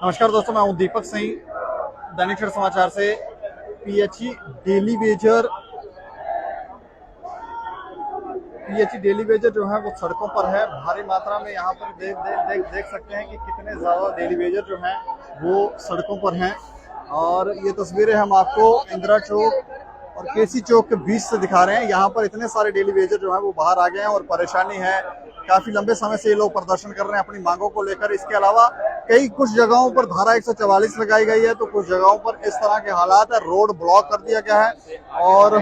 नमस्कार दोस्तों, मैं हूं दीपक सिंह, दैनिक क्षण समाचार से। पीएचई डेली वेजर जो है वो सड़कों पर है भारी मात्रा में। यहाँ पर देख सकते हैं कि कितने ज्यादा डेली वेजर जो हैं वो सड़कों पर हैं। और ये तस्वीरें हम आपको इंदिरा चौक और केसी चौक के बीच से दिखा रहे हैं। यहाँ पर इतने सारे डेली वेजर जो है वो बाहर आ गए हैं और परेशानी है। काफी लंबे समय से ये लोग प्रदर्शन कर रहे हैं अपनी मांगों को लेकर। इसके अलावा कुछ जगहों पर धारा 144 लगाई गई है, तो कुछ जगहों पर इस तरह के हालात है, रोड ब्लॉक कर दिया गया है। और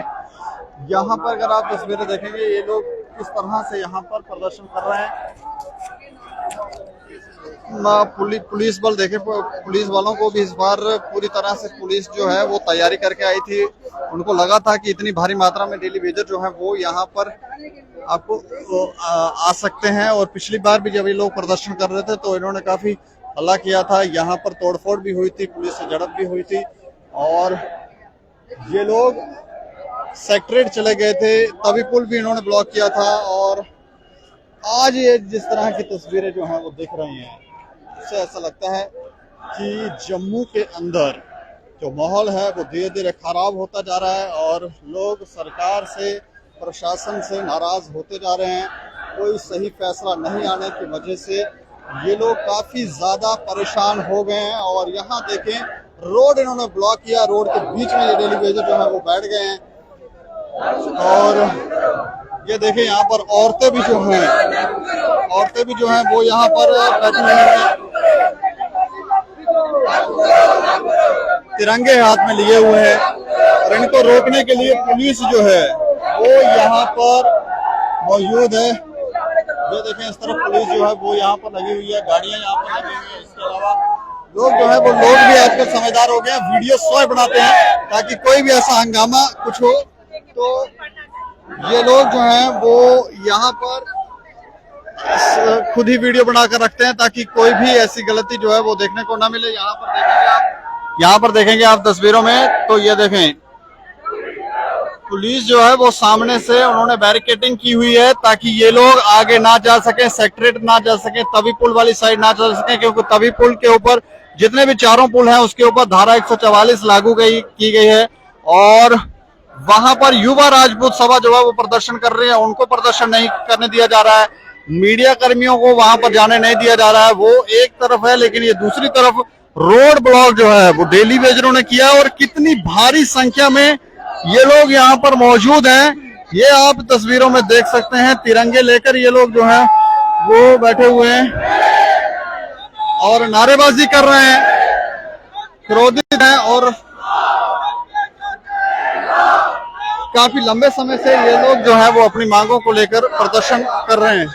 यहाँ पर अगर आप तस्वीरें देखेंगे, ये लोग किस तरह से यहाँ पर प्रदर्शन कर रहे हैं। पुलिस बल देखे, पुलिस वालों को भी इस बार पूरी तरह से पुलिस जो है वो तैयारी करके आई थी। उनको लगा था कि इतनी भारी मात्रा में डेली वेजर जो है वो यहाँ पर आपको आ सकते हैं। और पिछली बार भी जब ये लोग प्रदर्शन कर रहे थे तो इन्होंने काफी हल्ला किया था। यहाँ पर तोड़फोड़ भी हुई थी, पुलिस से झड़प भी हुई थी और ये लोग सेक्रेटरीट चले गए थे, तभी पुल भी इन्होंने ब्लॉक किया था। और आज ये जिस तरह की तस्वीरें जो हैं वो दिख रही हैं, इससे ऐसा लगता है कि जम्मू के अंदर जो माहौल है वो धीरे धीरे खराब होता जा रहा है और लोग सरकार से, प्रशासन से नाराज होते जा रहे हैं। कोई सही फैसला नहीं आने की वजह से ये लोग काफी ज्यादा परेशान हो गए हैं। और यहाँ देखें, रोड इन्होंने ब्लॉक किया, रोड के बीच में ये डेली वेजर जो है वो बैठ गए हैं। और ये देखें, यहाँ पर औरतें भी जो हैं वो यहाँ पर बैठी हुई हैं, तिरंगे हाथ में लिए हुए हैं। और इनको रोकने के लिए पुलिस जो है वो यहाँ पर मौजूद है। ये देखें, इस तरफ पुलिस जो है वो यहाँ पर लगी हुई है, गाड़ियां यहाँ पर लगी हुई है। इसके अलावा लोग जो है वो भी आजकल समझदार हो गए हैं, वीडियो स्वयं बनाते हैं ताकि कोई भी ऐसा हंगामा कुछ हो तो ये लोग जो हैं वो यहाँ पर खुद ही वीडियो बनाकर रखते हैं ताकि कोई भी ऐसी गलती जो है वो देखने को ना मिले। यहाँ पर देखेंगे आप तस्वीरों में, तो ये देखें, पुलिस जो है वो सामने से उन्होंने बैरिकेडिंग की हुई है ताकि ये लोग आगे ना जा सके, सेक्रेटरीट ना जा सके, तवी पुल वाली साइड ना जा सके, क्योंकि तवी पुल के ऊपर जितने भी चारों पुल हैं उसके ऊपर धारा 144 लागू की गई है। और वहां पर युवा राजपूत सभा जो है वो प्रदर्शन कर रही है, उनको प्रदर्शन नहीं करने दिया जा रहा है। मीडिया कर्मियों को वहां पर जाने नहीं दिया जा रहा है। वो एक तरफ है, लेकिन ये दूसरी तरफ रोड ब्लॉक जो है वो डेली वेजरों ने किया। और कितनी भारी संख्या में ये लोग यहाँ पर मौजूद हैं, ये आप तस्वीरों में देख सकते हैं। तिरंगे लेकर ये लोग जो हैं वो बैठे हुए हैं और नारेबाजी कर रहे हैं, क्रोधित हैं। और काफी लंबे समय से ये लोग जो है वो अपनी मांगों को लेकर प्रदर्शन कर रहे हैं।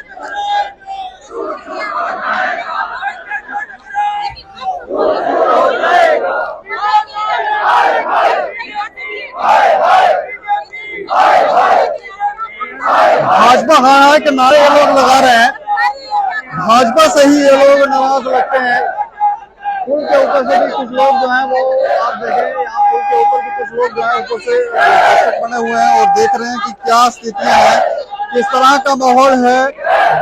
भाजपा हाँ के नारे ये लोग लगा रहे हैं, भाजपा से ही ये लोग नाराज लगते हैं। पुल के ऊपर से भी कुछ लोग जो हैं वो आप देखें, यहाँ पुल के ऊपर भी कुछ लोग जो है ऊपर से दर्शक बने हुए हैं और देख रहे हैं कि क्या स्थितियां हैं, किस तरह का माहौल है।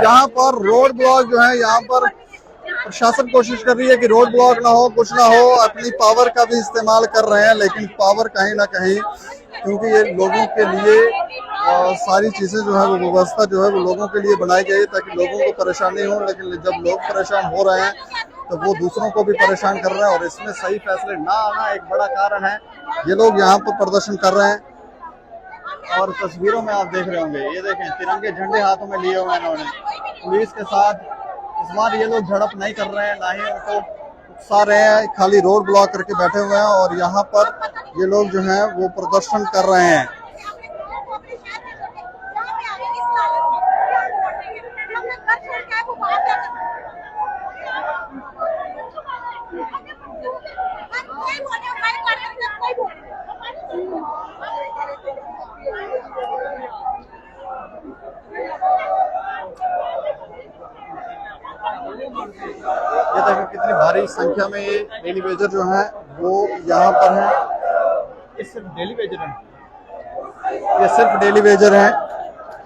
यहाँ पर रोड ब्लॉक जो है, यहाँ पर प्रशासन कोशिश कर रही है कि रोड ब्लॉक ना हो, कुछ ना हो, अपनी पावर का भी इस्तेमाल कर रहे हैं। लेकिन पावर कहीं ना कहीं, क्योंकि ये लोगों के लिए सारी चीजें जो है वो व्यवस्था जो है वो लोगों के लिए बनाई गई है ताकि लोगों को परेशानी हो। लेकिन जब लोग परेशान हो रहे हैं तो वो दूसरों को भी परेशान कर रहे हैं और इसमें सही फैसले ना आना एक बड़ा कारण है। ये लोग यहाँ पर प्रदर्शन कर रहे हैं और तस्वीरों में आप देख रहे होंगे, ये देखें, तिरंगे झंडे हाथों में लिए हुए हैं इन्होंने पुलिस के साथ। इस बार ये लोग झड़प नहीं कर रहे हैं, ना ही उनको उकसा रहे हैं, खाली रोड ब्लॉक करके बैठे हुए हैं। और यहाँ पर ये लोग जो हैं वो प्रदर्शन कर रहे हैं। ये देखिए कितनी भारी संख्या में ये डेली वेजर जो है वो यहाँ पर है। ये सिर्फ डेली वेजर है, ये सिर्फ डेली वेजर है।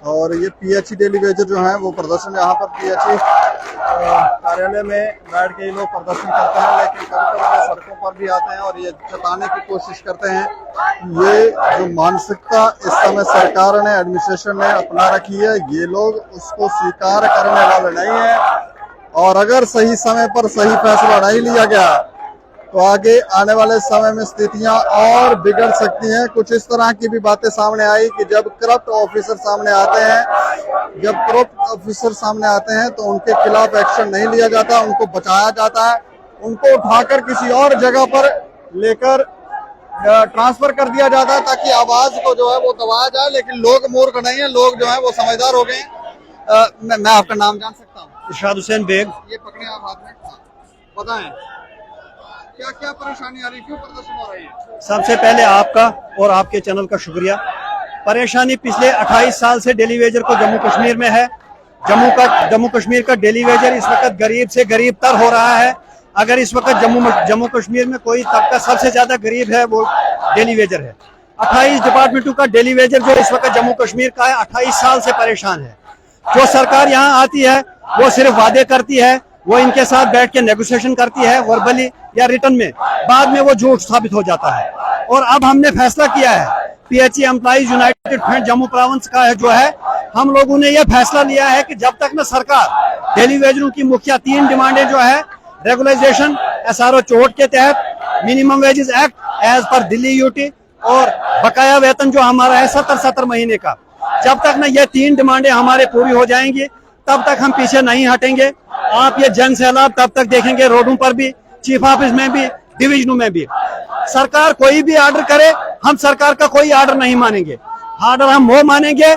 और ये पीएचई डेली वेजर जो है वो प्रदर्शन यहाँ पर पीएचई कार्यालय में बैठ के ये लोग प्रदर्शन करते हैं, लेकिन कभी कभी वो सड़कों पर भी आते हैं और ये जताने की कोशिश करते हैं ये जो मानसिकता इस समय सरकार ने, एडमिनिस्ट्रेशन ने अपना रखी है, ये लोग उसको स्वीकार करने वाले नहीं है। और अगर सही समय पर सही फैसला नहीं लिया गया तो आगे आने वाले समय में स्थितियां और बिगड़ सकती हैं। कुछ इस तरह की भी बातें सामने आई कि जब करप्ट ऑफिसर सामने आते हैं तो उनके खिलाफ एक्शन नहीं लिया जाता, उनको बचाया जाता है, उनको उठाकर किसी और जगह पर लेकर ट्रांसफर कर दिया जाता है ताकि आवाज को जो है वो दबाया जाए। लेकिन लोग मूर्ख नहीं है, लोग जो है वो समझदार हो गए। मैं आपका नाम जान सकता हूँ? इरशाद हुसैन बेग। ये पकड़े आप हाथ में, बताएं क्या क्या परेशानी आ रही, क्यों प्रदर्शन हो रही है? सबसे पहले आपका और आपके चैनल का शुक्रिया। परेशानी पिछले 28 साल से डेली वेजर को जम्मू कश्मीर में है। जम्मू कश्मीर का डेली वेजर इस वक्त गरीब से गरीब तर हो रहा है। अगर इस वक्त जम्मू कश्मीर में कोई तबका सबसे ज्यादा गरीब है वो डेली वेजर है। 28 डिपार्टमेंटों का डेली वेजर जो इस वक्त जम्मू कश्मीर का है 28 साल से परेशान है। जो सरकार यहाँ आती है वो सिर्फ वादे करती है, वो इनके साथ बैठ के नेगोशिएशन करती है वर्बली या रिटर्न में, बाद में वो झूठ साबित हो जाता है। और अब हमने फैसला किया है, PHE employees United front Jammu province का है जो है, हम लोगों ने यह फैसला लिया है कि जब तक न सरकार डेली वेजरों की मुख्य 3 डिमांडें जो है, रेगुलाइजेशन SRO 64 के तहत, minimum wages act as per Delhi UT और बकाया वेतन जो हमारा है 70 महीने का, जब तक न ये 3 डिमांडें हमारे पूरी हो जाएंगी तब तक हम पीछे नहीं हटेंगे। आप ये जन सैलाब तब तक देखेंगे रोडों पर भी, चीफ ऑफिस में भी, डिवीजनों में भी। सरकार कोई भी ऑर्डर करे, हम सरकार का कोई ऑर्डर नहीं मानेंगे। ऑर्डर हम वो मानेंगे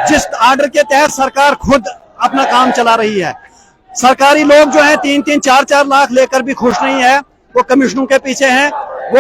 जिस ऑर्डर के तहत सरकार खुद अपना काम चला रही है। सरकारी लोग जो है 3-3, 4-4 लाख लेकर भी खुश नहीं है, वो कमीशनों के पीछे हैं।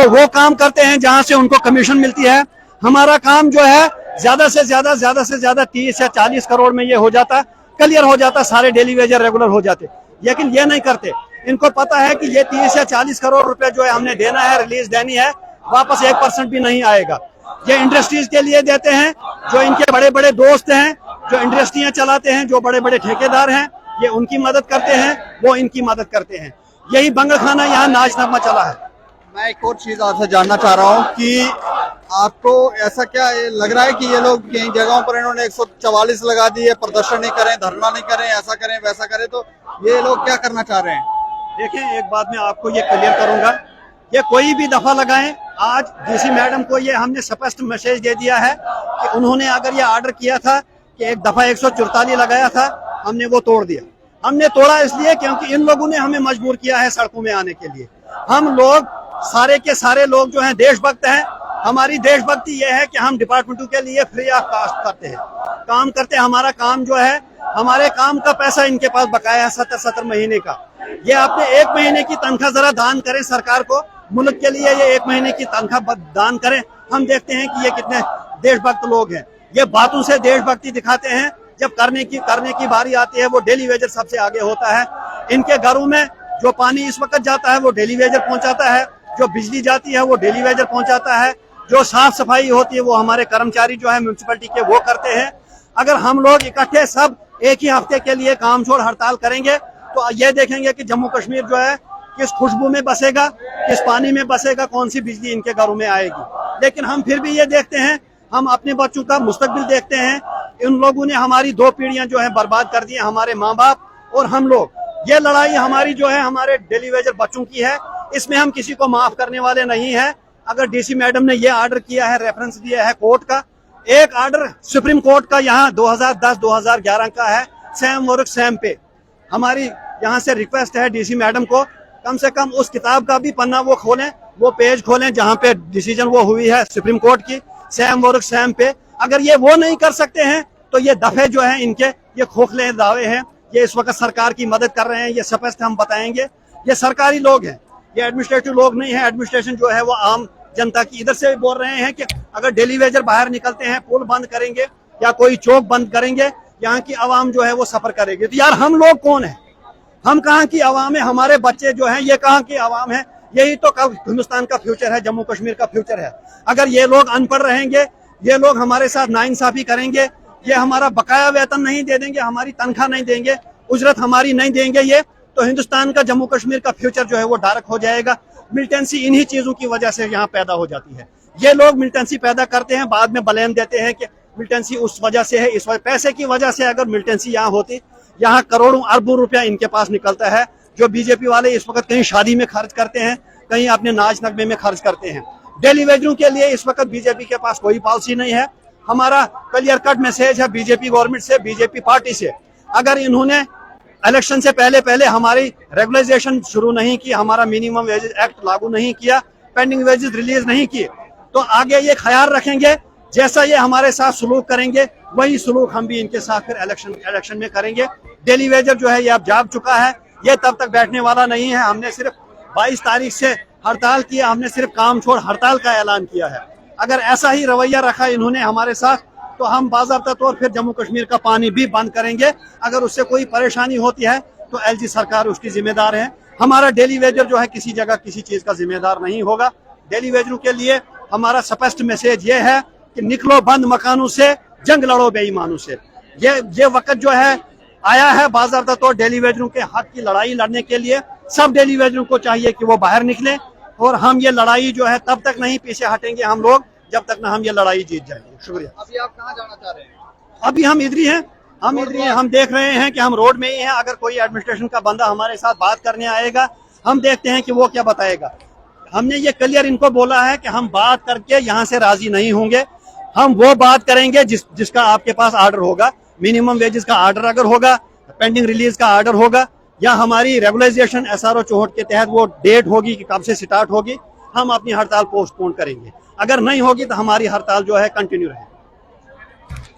वो काम करते हैं जहां से उनको कमीशन मिलती है। हमारा काम जो है ज्यादा से ज्यादा 30 या 40 करोड़ में ये हो जाता, क्लियर हो जाता, सारे डेली वेजर रेगुलर हो जाते। लेकिन ये नहीं करते। इनको पता है कि ये 30 या 40 करोड़ रुपए जो है हमने देना है, रिलीज देनी है, वापस 1% भी नहीं आएगा। ये इंडस्ट्रीज के लिए देते हैं, जो इनके बड़े बड़े दोस्त हैं, जो इंडस्ट्रियां चलाते हैं, जो बड़े बड़े ठेकेदार हैं, ये उनकी मदद करते हैं, वो इनकी मदद करते हैं। यही बंगल खाना यहाँ नाच नगमा चला है। मैं एक और चीज आपसे जानना चाह रहा हूँ कि आपको ऐसा क्या लग रहा है कि ये लोग कई जगहों पर इन्होंने 144 लगा दी है, प्रदर्शन नहीं करें, धरना नहीं करें, ऐसा करें वैसा करें, तो ये लोग क्या करना चाह रहे हैं? देखिए, एक बात मैं आपको ये क्लियर करूंगा, ये कोई भी दफा लगाएं, आज डीसी मैडम को ये हमने स्पष्ट मैसेज दे दिया है कि उन्होंने अगर ये ऑर्डर किया था कि एक दफा 144 लगाया था, हमने वो तोड़ दिया। हमने तोड़ा इसलिए क्योंकि इन लोगों ने हमें मजबूर किया है सड़कों में आने के लिए। हम लोग सारे के सारे लोग जो हैं देशभक्त हैं। हमारी देशभक्ति ये है कि हम डिपार्टमेंटों के लिए फ्री ऑफ कॉस्ट करते हैं, काम करते हैं। हमारा काम जो है, हमारे काम का पैसा इनके पास बकाया है 70 महीने का। ये आपने 1 महीने की तनख्वाह जरा दान करें सरकार को, मुल्क के लिए ये 1 महीने की तनख्वाह दान करें, हम देखते हैं कि ये कितने देशभक्त लोग हैं। ये बातों से देशभक्ति दिखाते हैं, जब करने की बारी आती है वो डेली वेजर सबसे आगे होता है। इनके घरों में जो पानी इस वक्त जाता है वो डेली वेजर पहुंचाता है, जो बिजली जाती है वो डेली वेजर पहुंचाता है, जो साफ सफाई होती है वो हमारे कर्मचारी जो है म्यूनिसिपैलिटी के वो करते हैं। अगर हम लोग इकट्ठे सब एक ही हफ्ते के लिए काम छोड़ हड़ताल करेंगे तो ये देखेंगे कि जम्मू कश्मीर जो है किस खुशबू में बसेगा, किस पानी में बसेगा, कौन सी बिजली इनके घरों में आएगी। लेकिन हम फिर भी ये देखते हैं, हम अपने बच्चों का मुस्तकबिल देखते हैं। इन लोगों ने हमारी 2 पीढ़ियां जो है बर्बाद कर दी है, हमारे माँ बाप और हम लोग। ये लड़ाई हमारी जो है हमारे डेली वेजर बच्चों की है, इसमें हम किसी को माफ करने वाले नहीं है। अगर डीसी मैडम ने ये ऑर्डर किया है, रेफरेंस दिया है कोर्ट का, एक ऑर्डर सुप्रीम कोर्ट का यहाँ 2010-2011 का है, सेम वर्क सेम पे। हमारी यहाँ से रिक्वेस्ट है डीसी मैडम को, कम से कम उस किताब का भी पन्ना वो खोलें, वो पेज खोलें जहाँ पे डिसीजन वो हुई है सुप्रीम कोर्ट की, सेम वर्क सेम पे। अगर ये वो नहीं कर सकते हैं तो ये दफे जो है इनके, ये खोखले दावे हैं, ये इस वक्त सरकार की मदद कर रहे हैं, ये स्पष्ट हम बताएंगे। ये सरकारी लोग हैं, ये एडमिनिस्ट्रेटिव लोग नहीं है। एडमिनिस्ट्रेशन जो है वो आम जनता की, इधर से बोल रहे हैं कि अगर डेली वेजर बाहर निकलते हैं, पुल बंद करेंगे या कोई चौक बंद करेंगे, यहाँ की आवाम जो है वो सफर करेगी। तो यार हम लोग कौन है? हम कहाँ की आवाम है? हमारे बच्चे जो हैं ये कहाँ की आवाम है? यही तो हिंदुस्तान का फ्यूचर है, जम्मू कश्मीर का फ्यूचर है। अगर ये लोग अनपढ़ रहेंगे, ये लोग हमारे साथ नाइंसाफी करेंगे, ये हमारा बकाया वेतन नहीं दे देंगे, हमारी तनख्वाह नहीं देंगे, उजरत हमारी नहीं देंगे ये, तो हिंदुस्तान का, जम्मू कश्मीर का फ्यूचर जो है वो डार्क हो जाएगा। मिलिटेंसी इन्हीं चीजों की वजह से यहाँ पैदा हो जाती है। ये लोग मिलिटेंसी पैदा करते हैं, बाद में ब्लेम देते हैं कि मिलिटेंसी उस वजह से है, इस वजह, पैसे की वजह से। अगर मिलिटेंसी यहाँ होती, यहाँ करोड़ों अरबों रुपया इनके पास निकलता है, जो बीजेपी वाले इस वक्त कहीं शादी में खर्च करते हैं, कहीं अपने नाच नगमे में खर्च करते हैं। डेली वेजरों के लिए इस वक्त बीजेपी के पास कोई पॉलिसी नहीं है। हमारा क्लियर कट मैसेज है बीजेपी गवर्नमेंट से, बीजेपी पार्टी से, अगर इन्होंने इलेक्शन से पहले हमारी रेगुलराइजेशन शुरू नहीं की, हमारा मिनिमम वेजेस एक्ट लागू नहीं किया, पेंडिंग वेजेस रिलीज नहीं किए, तो आगे ये ख्याल रखेंगे जैसा ये हमारे साथ सलूक करेंगे वही सलूक हम भी इनके साथ फिर इलेक्शन में करेंगे। डेली वेजर जो है ये अब जाग चुका है, ये तब तक बैठने वाला नहीं है। हमने सिर्फ 22 तारीख से हड़ताल किया, हमने सिर्फ काम छोड़ हड़ताल का ऐलान किया है। अगर ऐसा ही रवैया रखा इन्होंने हमारे साथ, तो हम बाज़ाब्ता तौर फिर जम्मू कश्मीर का पानी भी बंद करेंगे। अगर उससे कोई परेशानी होती है तो एलजी सरकार उसकी जिम्मेदार है। हमारा डेली वेजर जो है किसी जगह किसी चीज का जिम्मेदार नहीं होगा। डेली वेजरों के लिए हमारा स्पष्ट मैसेज ये है कि निकलो बंद मकानों से, जंग लड़ो बेईमानों से। ये वक्त जो है आया है बाज़ाब्ता तौर डेली वेजरों के हक की लड़ाई लड़ने के लिए। सब डेली वेजरों को चाहिए कि वो बाहर निकले, और हम ये लड़ाई जो है तब तक नहीं पीछे हटेंगे हम लोग जब तक ना हम ये लड़ाई जीत जाएंगे। शुक्रिया। अभी आप कहाँ जाना चाह रहे हैं? अभी हम इधर ही हैं, हम देख रहे हैं कि हम रोड में ही हैं। अगर कोई एडमिनिस्ट्रेशन का बंदा हमारे साथ बात करने आएगा, हम देखते हैं कि वो क्या बताएगा। हमने ये क्लियर इनको बोला है कि हम बात करके यहाँ से राजी नहीं होंगे। हम वो बात करेंगे जिसका आपके पास आर्डर होगा। मिनिमम वेजेस का आर्डर अगर होगा, पेंडिंग रिलीज का आर्डर होगा, या हमारी रेगुलराइजेशन SRO 64 के तहत वो डेट होगी कि कब से स्टार्ट होगी, हम अपनी हड़ताल पोस्टपोन करेंगे। अगर नहीं होगी तो हमारी हड़ताल जो है कंटिन्यू रहेगी।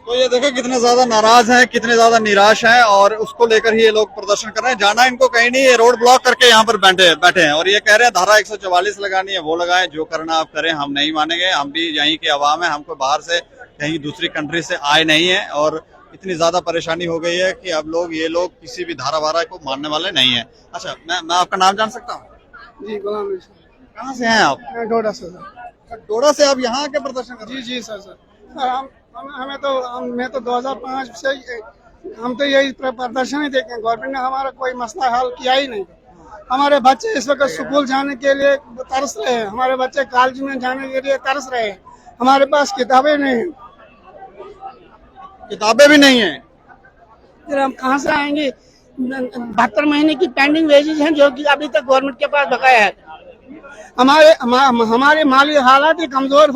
तो ये देखो कितने ज्यादा नाराज हैं, कितने ज्यादा निराश हैं, और उसको लेकर ही ये लोग प्रदर्शन कर रहे हैं। जाना इनको कहीं नहीं, ये रोड ब्लॉक करके यहाँ पर बैठे हैं, और ये कह रहे हैं धारा 144 लगानी है वो लगाएं, जो करना आप करें, हम नहीं मानेंगे। हम भी यहीं के अवाम है, हमको बाहर से कहीं दूसरी कंट्री से आए नहीं है, और इतनी ज्यादा परेशानी हो गई है कि अब ये लोग किसी भी धारा वारा को मानने वाले नहीं है। अच्छा, मैं आपका नाम जान सकता हूँ? जी, गुलाम। कहाँ से हैं आप? डोडा से सर। डोडा से आप यहाँ के प्रदर्शन कर रहे हैं? जी सर। मैं तो 2005 से हम तो यही प्रदर्शन ही देखे। गवर्नमेंट ने हमारा कोई मसला हल किया ही नहीं। हमारे बच्चे इस वक्त स्कूल जाने के लिए तरस रहे हैं, हमारे बच्चे कॉलेज में जाने के लिए तरस रहे हैं। हमारे पास किताबें नहीं है। किताबें भी नहीं है, फिर हम कहाँ से आएंगे? 72 महीने की पेंडिंग वेजेस हैं जो कि अभी तक गवर्नमेंट के पास बकाया है। हमारे माली हालात ही कमजोर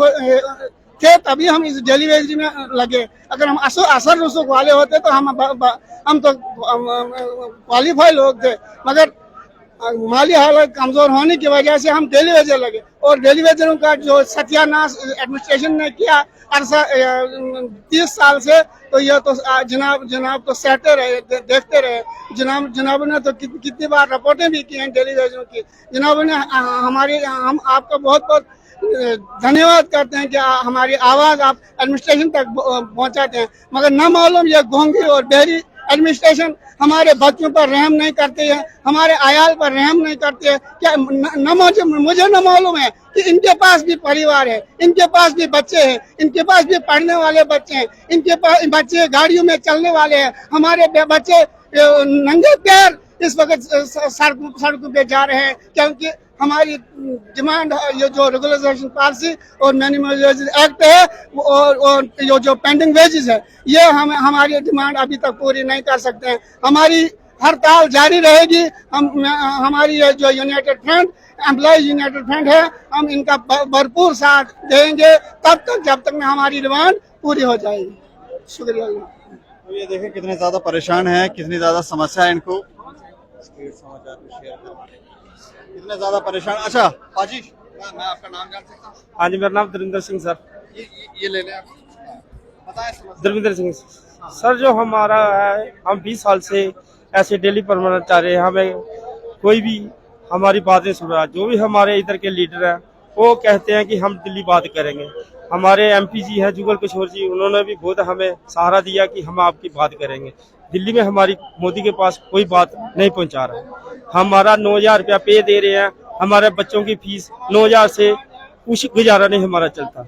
थे, तभी हम इस डेली वेज में लगे। अगर हम असर रसूख वाले होते तो हम तो क्वालिफाई लोग थे, मगर माली हालत कमजोर होने की वजह से हम डेली वेजर लगे। और डेली वेजरों का जो सत्यानाश एडमिनिस्ट्रेशन ने किया 30 साल से, तो यह तो जनाब तो सहते रहे, देखते रहे। जनाब ने तो कितनी बार रिपोर्टें भी की हैं डेली वेजरों की। जनाब ने हम आपका बहुत बहुत धन्यवाद करते हैं कि हमारी आवाज आप एडमिनिस्ट्रेशन तक पहुंचाते हैं, मगर न मालूम ये गोंगी और बहरी एडमिनिस्ट्रेशन हमारे बच्चों पर रहम नहीं करते हैं, हमारे आयाल पर रहम नहीं करते हैं। क्या मुझे न मालूम है कि इनके पास भी परिवार है, इनके पास भी बच्चे हैं, इनके पास भी पढ़ने वाले बच्चे हैं, इनके पास बच्चे गाड़ियों में चलने वाले हैं। हमारे बच्चे नंगे पैर इस वक्त सड़कों पे जा रहे हैं, क्योंकि हमारी डिमांड ये जो रेगुलराइजेशन पॉलिसी और मिनिमम वेजेस एक्ट है और ये जो पेंडिंग वेजेस है, ये हमारी डिमांड अभी तक पूरी नहीं कर सकते हैं। हमारी हड़ताल जारी रहेगी। हमारी ये जो United front, employees United front है, हम इनका भरपूर साथ देंगे तब तक जब तक हमारी डिमांड पूरी हो जाएगी। शुक्रिया। तो ये देखें कितने ज्यादा परेशान है, कितनी ज्यादा समस्या है इनको, कितने ज्यादा परेशान। अच्छा पाजी, मैं आपका नाम जान सकता हूँ? हाँ जी, मेरा नाम धर्मेंद्र सिंह सर। ये ले लें आप, बताएं समस्या। धर्मेंद्र सिंह सर, जो हमारा है, हम 20 साल से ऐसे डेली परमानेंट चाह रहे हैं। हमें कोई भी हमारी बात नहीं सुन रहा। जो भी हमारे इधर के लीडर हैं वो कहते हैं कि हम दिल्ली बात करेंगे। हमारे MP जी हैं जुगल किशोर जी, उन्होंने भी बहुत हमें सहारा दिया कि हम आपकी बात करेंगे। दिल्ली में हमारी मोदी के पास कोई बात नहीं पहुंचा रहा है। हमारा 9,000 रुपया पे दे रहे हैं, हमारे बच्चों की फीस 9,000 से कुछ गुजारा नहीं हमारा चलता।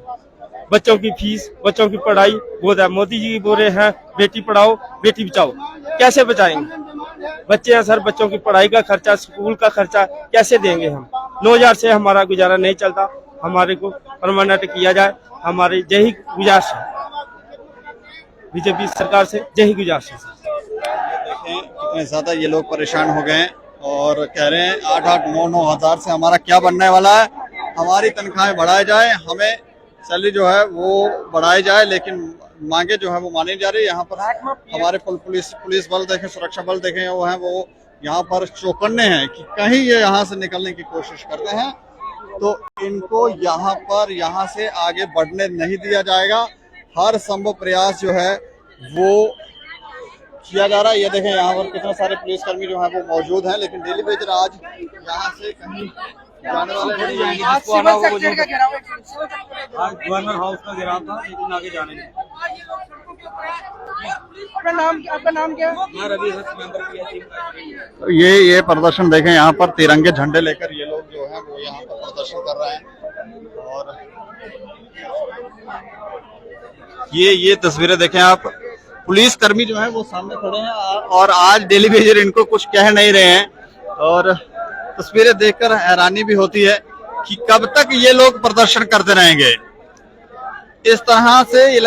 बच्चों की फीस, बच्चों की पढ़ाई बहुत है। मोदी जी बोल रहे हैं बेटी पढ़ाओ बेटी बचाओ, कैसे बचाएंगे? बच्चे हैं सर, बच्चों की पढ़ाई का खर्चा, स्कूल का खर्चा कैसे देंगे हम? 9000 से हमारा गुजारा नहीं चलता, हमारे को परमानेंट किया जाए, हमारी यही गुजारिश है बीजेपी सरकार से, यही गुजारिश है। देखें कितने ज्यादा ये लोग परेशान हो गए हैं और कह रहे हैं 8-8, 9-9 हजार से हमारा क्या बनने वाला है, हमारी तनख्वाहें बढ़ाई जाए, हमें सैलरी जो है वो बढ़ाई जाए, लेकिन मांगे जो है वो मानी जा रही है। यहाँ पर हमारे पुलिस बल देखें, सुरक्षा बल देखें, वो है वो यहाँ पर चौकन्ने हैं कि कहीं ये यहाँ से निकलने की कोशिश करते हैं तो इनको यहाँ से आगे बढ़ने नहीं दिया जाएगा। हर संभव प्रयास जो है वो किया जा रहा है। ये देखें यहाँ पर कितने सारे पुलिसकर्मी जो हैं वो मौजूद हैं, लेकिन डेली वेजर आज यहाँ से कहीं जाने वाले नहीं हैं। गवर्नर हाउस का घेराव था, लेकिन आगे जाने नहीं। आपका नाम क्या है? मैं रवि हंस, मेंबर PIC का। तो ये प्रदर्शन देखें, यहाँ पर तिरंगे झंडे लेकर ये लोग जो है वो यहाँ पर प्रदर्शन कर रहे हैं। और ये तस्वीरें देखें आप, पुलिस कर्मी जो है वो सामने खड़े हैं और आज डेली वेजर इनको कुछ कह नहीं रहे हैं। और तस्वीरें देखकर हैरानी भी होती है कि कब तक ये लोग प्रदर्शन करते रहेंगे, इस तरह से ये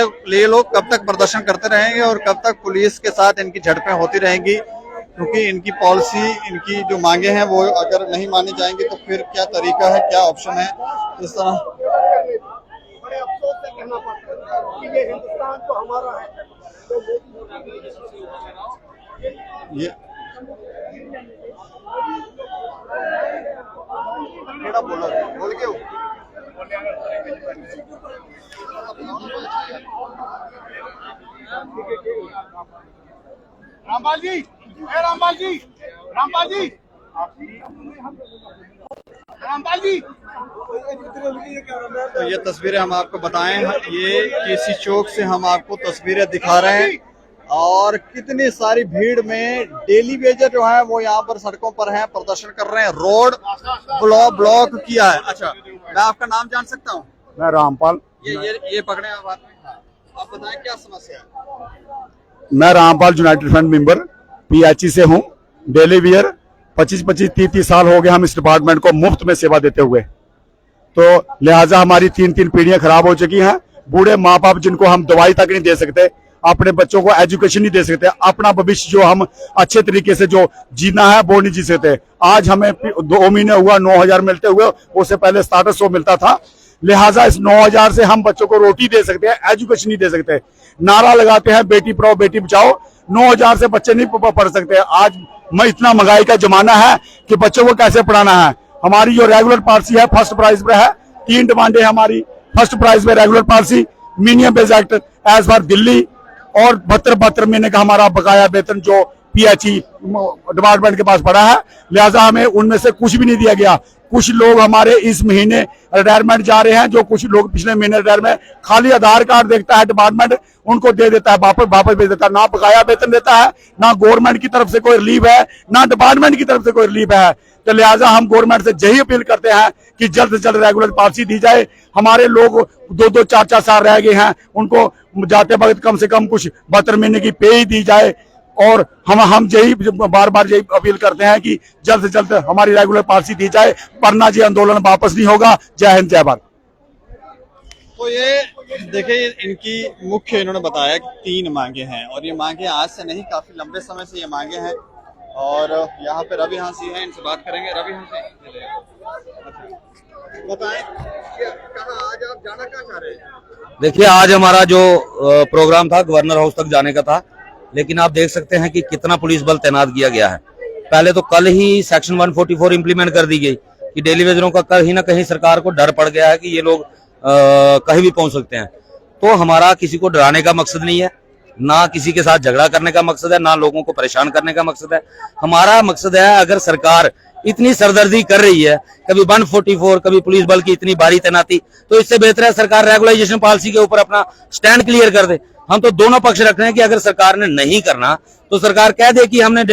लोग कब तक प्रदर्शन करते रहेंगे और कब तक पुलिस के साथ इनकी झड़पें होती रहेंगी, क्योंकि इनकी पॉलिसी, इनकी जो मांगे हैं वो अगर नहीं मानी जाएंगी तो फिर क्या तरीका है, क्या ऑप्शन है। इस तरह बड़े अफसोस से कहना पड़ता है कि ये हिंदुस्तान तो हमारा है। ये बोल के रामपाल जी, रामपाल जी, रामपाल जी, रामपाल जी। तो ये तस्वीरें हम आपको बताएं, ये केसी चौक से हम आपको तस्वीरें दिखा रहे हैं और कितनी सारी भीड़ में डेली वेजर जो है वो यहाँ पर सड़कों पर हैं, प्रदर्शन कर रहे हैं, रोड ब्लॉक किया है। अच्छा, मैं आपका नाम जान सकता हूँ? मैं रामपाल। ये पकड़े आप बताएं क्या समस्या है? मैं Rampal United front member PIC से हूँ। डेली वियर 25-25, 30 साल हो गए हम इस डिपार्टमेंट को मुफ्त में सेवा देते हुए, तो लिहाजा हमारी 3 पीढ़ियां खराब हो चुकी हैं। बूढ़े माँ बाप जिनको हम दवाई तक नहीं दे सकते, अपने बच्चों को एजुकेशन नहीं दे सकते, अपना भविष्य जो हम अच्छे तरीके से जो जीना है वो नहीं जी सकते। आज हमें 2 महीने हुआ 9000 मिलते हुए, उससे पहले 6700 मिलता था। लिहाजा इस 9000 से हम बच्चों को रोटी दे सकते हैं, एजुकेशन नहीं दे सकते। नारा लगाते हैं बेटी पढ़ाओ बेटी बचाओ, 9000 से बच्चे नहीं पढ़ सकते। आज में इतना महंगाई का जमाना है कि बच्चों को कैसे पढ़ाना है। हमारी जो रेगुलर पॉलिसी है फर्स्ट प्राइस पे है, 3 डिमांडें हमारी। फर्स्ट प्राइस पे regular policy, minimum wage act as per Delhi, और 72 महीने का हमारा बकाया वेतन जो PIC डिपार्टमेंट के पास पड़ा है। लिहाजा हमें उनमें से कुछ भी नहीं दिया गया। कुछ लोग हमारे इस महीने रिटायरमेंट जा रहे हैं, जो कुछ लोग पिछले महीने रिटायरमेंट, खाली आधार कार्ड देखता है डिपार्टमेंट, उनको दे देता है, वापस भेज देता है। ना बकाया वेतन देता है, ना गवर्नमेंट की तरफ से कोई रिलीफ है, ना डिपार्टमेंट की तरफ से कोई रिलीफ है। तो लिहाजा हम गवर्नमेंट से यही अपील करते हैं कि जल्द से जल्द रेगुलर पॉलिसी दी जाए। हमारे लोग 2-2, 4-4 साल रह गए हैं, उनको जाते वक्त कम से कम कुछ 72 महीने की पे ही दी जाए। और हम यही बार बार यही अपील करते हैं कि जल्द से जल्द हमारी रेगुलर पॉलिसी दी जाए, वरना ये आंदोलन वापस नहीं होगा। जय हिंद, जय भारत। तो ये देखिए, इनकी मुख्य इन्होंने बताया कि 3 मांगे हैं और ये मांगे आज से नहीं, काफी लंबे समय से ये मांगे हैं। और यहाँ पे रवि हंसी हैं, इनसे बात करेंगे। रवि हंसी, बताएं कहाँ आज आप जाना क्या चाह रहे हैं? देखिए, आज हमारा जो प्रोग्राम था गवर्नर हाउस तक जाने का था, लेकिन आप देख सकते हैं कि कितना पुलिस बल तैनात किया गया है। पहले तो कल ही सेक्शन 144 इम्प्लीमेंट कर दी गई कि डेली वेजरों का कहीं ना कहीं सरकार को डर पड़ गया है कि ये लोग कहीं भी पहुंच सकते हैं। तो हमारा किसी को डराने का मकसद नहीं है, ना किसी के साथ झगड़ा करने का मकसद है, ना लोगों को परेशान करने का मकसद है। हमारा मकसद है, अगर सरकार इतनी सरदर्दी कर रही है, कभी 144, कभी पुलिस बल की इतनी भारी तैनाती, तो इससे बेहतर है सरकार रेगुलाइजेशन पॉलिसी के ऊपर अपना स्टैंड क्लियर कर दे। हम तो दोनों पक्ष रख रहे हैं कि अगर सरकार ने नहीं करना तो सरकार कह दे कि हमने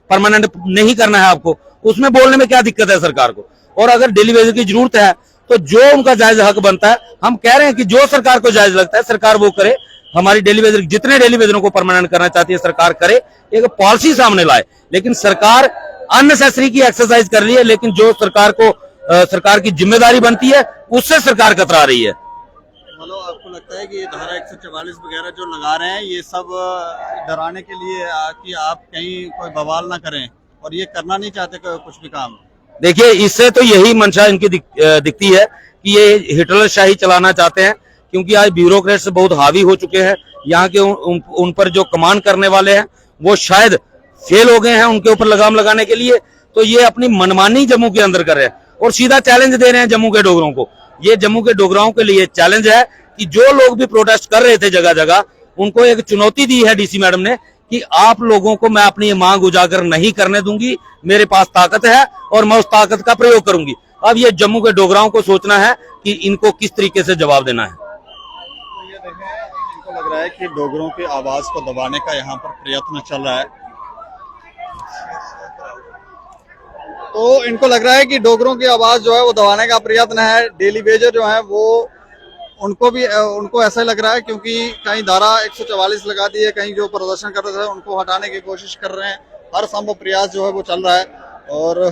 परमानेंट नहीं करना है आपको, उसमें बोलने में क्या दिक्कत है सरकार को। और अगर डेली वेजर की जरूरत है तो जो उनका जायज हक बनता है, हम कह रहे हैं कि जो सरकार को जायज लगता है सरकार वो करे। हमारी डेली वेजर, जितने डेली वेजरों को परमानेंट करना चाहती है सरकार करे, एक पॉलिसी सामने लाए। लेकिन सरकार अननेसेसरी की एक्सरसाइज कर रही है, लेकिन जो सरकार की जिम्मेदारी बनती है उससे सरकार कतरा रही है। मतलब आपको लगता है कि ये धारा 144 वगैरह जो लगा रहे हैं ये सब डराने के लिए कि आप कहीं कोई बवाल ना करें, और ये करना नहीं चाहते कुछ भी काम? देखिए, इससे तो यही मंशा इनकी दिखती है कि ये हिटलर शाही चलाना चाहते हैं, क्योंकि आज ब्यूरोक्रेट्स बहुत हावी हो चुके हैं। यहाँ के उन पर जो कमांड करने वाले हैं वो शायद फेल हो गए हैं उनके ऊपर लगाम लगाने के लिए, तो ये अपनी मनमानी जम्मू के अंदर कर रहे हैं और सीधा चैलेंज दे रहे हैं जम्मू के डोगरों को। ये जम्मू के डोगराओं के लिए चैलेंज है कि जो लोग भी प्रोटेस्ट कर रहे थे जगह जगह, उनको एक चुनौती दी है डीसी मैडम ने कि आप लोगों को मैं अपनी मांग उजागर नहीं करने दूंगी, मेरे पास ताकत है और मैं उस ताकत का प्रयोग करूंगी। अब ये जम्मू के डोगराओं को सोचना है कि इनको किस तरीके से जवाब देना है। तो ये देखें, इनको लग रहा है कि डोगरों की आवाज को दबाने का यहाँ पर प्रयत्न चल रहा है। तो इनको लग रहा है कि डोगरों की आवाज जो है वो दबाने का प्रयत्न है। डेली वेजर जो है वो उनको ऐसा लग रहा है, क्योंकि कहीं धारा 144 लगा दी है, कहीं जो प्रदर्शन कर रहे थे उनको हटाने की कोशिश कर रहे हैं। हर संभव प्रयास जो है वो चल रहा है और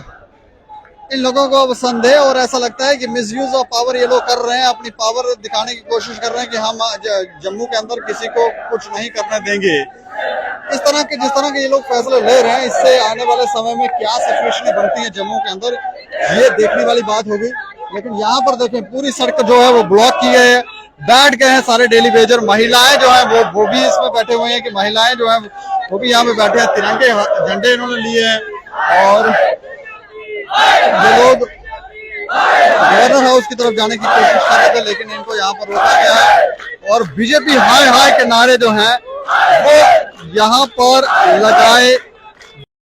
इन लोगों को अब संदेह और ऐसा लगता है कि मिसयूज ऑफ पावर ये लोग कर रहे हैं, अपनी पावर दिखाने की कोशिश कर रहे हैं कि हम जम्मू के अंदर किसी को कुछ नहीं करने देंगे। जिस तरह के ये लोग फैसले ले रहे हैं, इससे आने वाले समय में क्या सिचुएशन बनती है जम्मू के अंदर, ये देखने वाली बात होगी। लेकिन यहाँ पर देखें, पूरी सड़क जो है वो ब्लॉक की गई है, बैठ गए हैं सारे डेली वेजर। महिलाएं जो है वो भी इसमें बैठे हुए हैं कि महिलाएं जो है वो भी यहाँ पे बैठे हैं, तिरंगे झंडे इन्होंने लिए हैं और जो लोग गवर्नर हाउस की तरफ जाने की कोशिश कर रहे थे, लेकिन इनको यहाँ पर रोका गया है और बीजेपी हाय हाय के नारे जो हैं वो यहाँ पर लगाए